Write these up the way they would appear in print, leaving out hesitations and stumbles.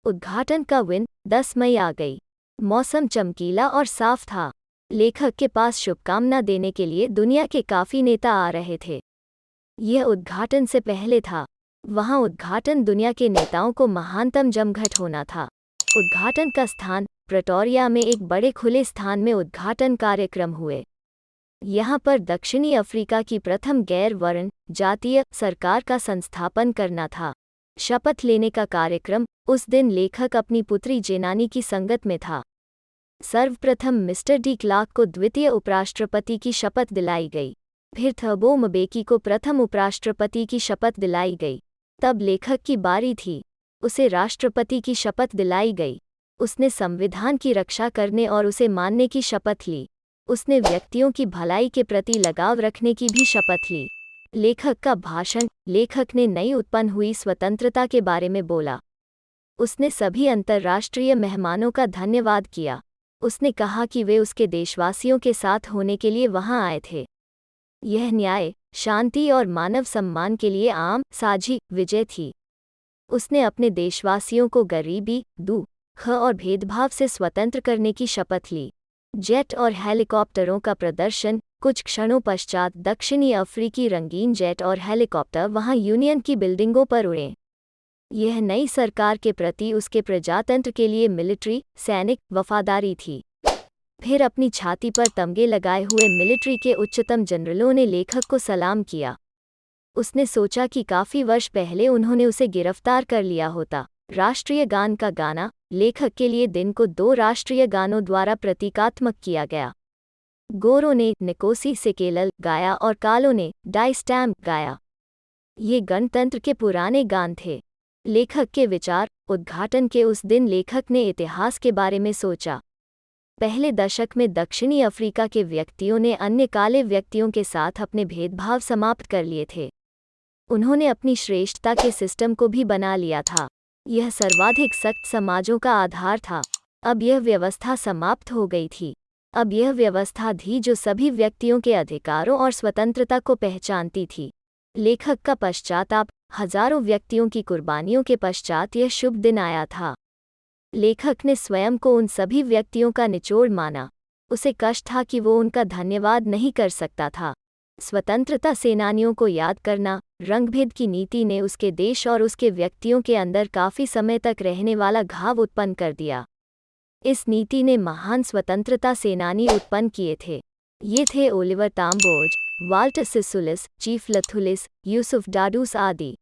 उद्घाटन का दिन 10 मई आ गई। मौसम चमकीला और साफ था। लेखक के पास शुभकामना देने के लिए दुनिया के काफी नेता आ रहे थे। यह उद्घाटन से पहले था। वहां उद्घाटन दुनिया के नेताओं को महानतम जमघट होना था। उद्घाटन का स्थान प्रेटोरिया में एक बड़े खुले स्थान में उद्घाटन कार्यक्रम हुए। यहाँ पर दक्षिणी अफ्रीका की प्रथम गैर वर्ण जातीय सरकार का संस्थापन करना था। शपथ लेने का कार्यक्रम उस दिन लेखक अपनी पुत्री जेनानी की संगत में था। सर्वप्रथम मिस्टर डी क्लार्क को द्वितीय उपराष्ट्रपति की शपथ दिलाई गई। फिर थर्बो म्बेकी को प्रथम उपराष्ट्रपति की शपथ दिलाई गई। तब लेखक की बारी थी। उसे राष्ट्रपति की शपथ दिलाई गई। उसने संविधान की रक्षा करने और उसे मानने की शपथ ली। उसने व्यक्तियों की भलाई के प्रति लगाव रखने की भी शपथ ली। लेखक का भाषण। लेखक ने नई उत्पन्न हुई स्वतंत्रता के बारे में बोला। उसने सभी अंतर्राष्ट्रीय मेहमानों का धन्यवाद किया। उसने कहा कि वे उसके देशवासियों के साथ होने के लिए वहां आए थे। यह न्याय, शांति और मानव सम्मान के लिए आम साझी विजय थी। उसने अपने देशवासियों को गरीबी, दुख और भेदभाव से स्वतंत्र करने की शपथ ली। जेट और हेलीकॉप्टरों का प्रदर्शन। कुछ क्षणों पश्चात दक्षिणी अफ्रीकी रंगीन जेट और हेलीकॉप्टर वहां यूनियन की बिल्डिंगों पर उड़े। यह नई सरकार के प्रति उसके प्रजातंत्र के लिए मिलिट्री सैनिक वफादारी थी। फिर अपनी छाती पर तमगे लगाए हुए मिलिट्री के उच्चतम जनरलों ने लेखक को सलाम किया। उसने सोचा कि काफी वर्ष पहले उन्होंने उसे गिरफ्तार कर लिया होता। राष्ट्रीय गान का गाना। लेखक के लिए दिन को 2 राष्ट्रीय गानों द्वारा प्रतीकात्मक किया गया। गोरों ने निकोसी सिकेलल गाया और कालों ने डाई स्टैम्प गाया। ये गणतंत्र के पुराने गान थे। लेखक के विचार। उद्घाटन के उस दिन लेखक ने इतिहास के बारे में सोचा। पहले दशक में दक्षिणी अफ्रीका के व्यक्तियों ने अन्य काले व्यक्तियों के साथ अपने भेदभाव समाप्त कर लिए थे। उन्होंने अपनी श्रेष्ठता के सिस्टम को भी बना लिया था। यह सर्वाधिक सख्त समाजों का आधार था। अब यह व्यवस्था समाप्त हो गई थी। अब यह व्यवस्था थी जो सभी व्यक्तियों के अधिकारों और स्वतंत्रता को पहचानती थी। लेखक का पश्चाताप। हजारों व्यक्तियों की कुर्बानियों के पश्चात यह शुभ दिन आया था। लेखक ने स्वयं को उन सभी व्यक्तियों का निचोड़ माना। उसे कष्ट था कि वो उनका धन्यवाद नहीं कर सकता था। स्वतंत्रता सेनानियों को याद करना। रंगभेद की नीति ने उसके देश और उसके व्यक्तियों के अंदर काफी समय तक रहने वाला घाव उत्पन्न कर दिया। इस नीति ने महान स्वतंत्रता सेनानी उत्पन्न किए थे। ये थे ओलिवर ताम्बोज, वाल्टर सिसुलिस, चीफ लथुलिस, यूसुफ डाडूस आदि।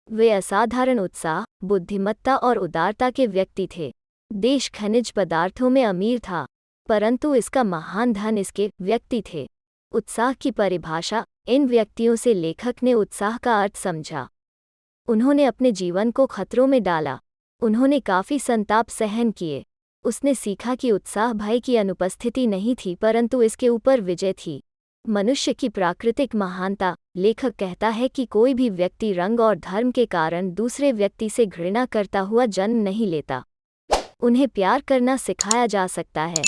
वे असाधारण उत्साह, बुद्धिमत्ता और उदारता के व्यक्ति थे। देश खनिज पदार्थों में अमीर था, परंतु इसका महान धन इसके व्यक्ति थे। उत्साह की परिभाषा। इन व्यक्तियों से लेखक ने उत्साह का अर्थ समझा। उन्होंने अपने जीवन को खतरों में डाला। उन्होंने काफी संताप सहन किए। उसने सीखा कि उत्साह भय की अनुपस्थिति नहीं थी, परंतु इसके ऊपर विजय थी। मनुष्य की प्राकृतिक महानता। लेखक कहता है कि कोई भी व्यक्ति रंग और धर्म के कारण दूसरे व्यक्ति से घृणा करता हुआ जन्म नहीं लेता। उन्हें प्यार करना सिखाया जा सकता है।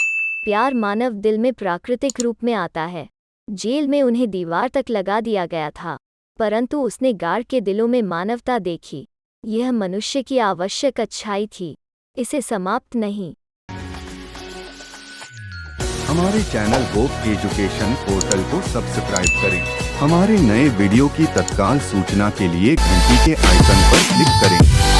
प्यार मानव दिल में प्राकृतिक रूप में आता है। जेल में उन्हें दीवार तक लगा दिया गया था, परंतु उसने गार्ड के दिलों में मानवता देखी। यह मनुष्य की आवश्यक अच्छाई थी। इसे समाप्त नहीं। हमारे चैनल होप एजुकेशन पोर्टल को सब्सक्राइब करें। हमारे नए वीडियो की तत्काल सूचना के लिए घंटी के आइकन पर क्लिक करें।